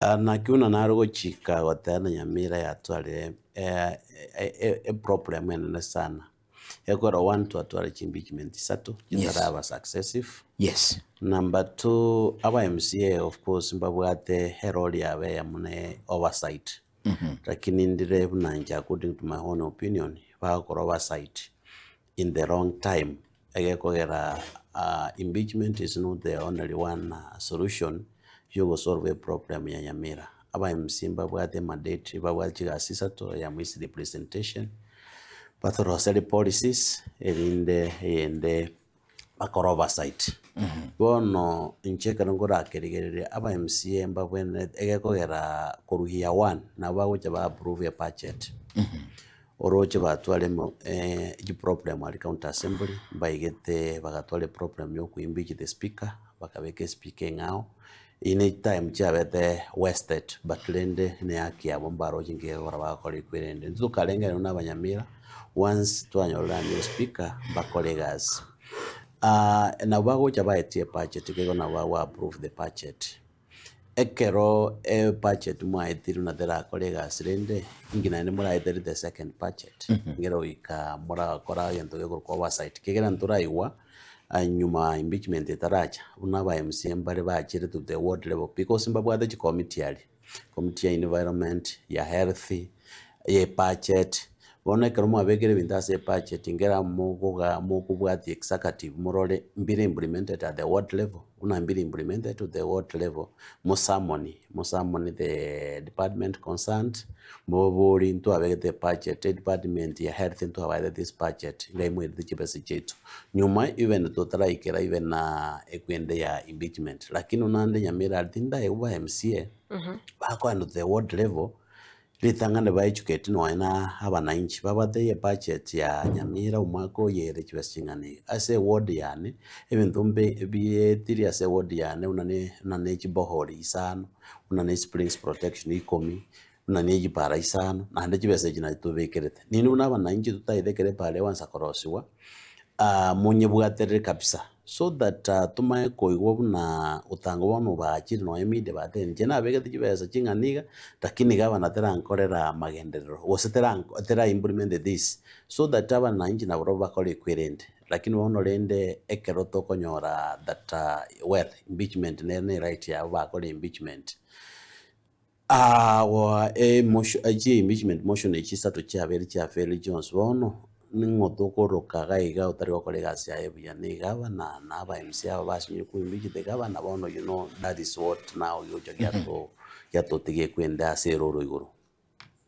nakiuna narugo chika gotana Nyamira yatware problem enene sana ekora one to atware impeachment isatu jitaraba successive. Yes. Number 2 aba MCA of course mbabwate heroli yabe yamune oversight. Lakini ndire bunanja according to my own opinion bakora oversight in the wrong time. Egekogera impeachment is not the only one solution you solve a problem ya Nyamira. Aba MC mbabwate mandate babwate gasisatu ya mwisi representation bathroseri policies erinde yende bakora oversight. Bono inchekana ngora kerigerere aba MCA mbabwene egekogera koruhia 1 na bagocha ba approve a budget. Oroche batwalemo problem ali county assembly baigete bagatwale problem yo kuimpeach the speaker bakabeke speaker ngao in time chabete wasted but lende ne haki abo mbaro jinge ora bakore kwirende nzukalenga n'abanyamira once twanyola new speaker bakolegas na bagocha baetie budget kego na wa approve the budget ekero budget mwaitiru na dera colegas rende ingina ni mura either the second budget ngero ika mura kora yento geko kwa oversight kegera nturaiwa anyuma impeachment etaracha unaba MC mbare bachire to the ward level because mbabwa the committee ali committee ya environment ya health ya budget bona kero mwabegere bindase budget ngera mukubwati executive murole mbire implemented at the ward level una mbire implemented to the ward level musamoni the department concerned mobori into abegete budget department ya health into abegete this budget ngaimwe dikibese chetu nyuma even totraikera even na ekwende ya impeachment lakini unande Nyamira atinda ewa MCA bako and the ward level litangane ba educate no ina abananchi babate budget ya Nyamira umwako yere kibesingane ase ward yani ebintu mbe bietiri ase ward yani unane chibohori isano unane springs protection ikomi unane jipara isano na hande kibese jina tubekerete nini unabananchi tutaithekere pale wansa korosiwa munye bwatere kabisa so that tumaye koigwa buna utango bono bachiri no emide batene jena begete kibesa chinganiga lakini gaba natera nkorera magenderero wosetera implement this so that abananchi na bro bakore kwirende lakini wono rende ekero tokonyora that well impeachment ne right ya bakore impeachment wa motion impeachment motion echisatu chaberi cha Feli Jones wono ningotokoroka gaiga utari wakore gasi ya ebuya nigaba na aba MC aba basinye kuimpeach the governor bono that is what now yo jagiato yato tige kwenda seroro igoro.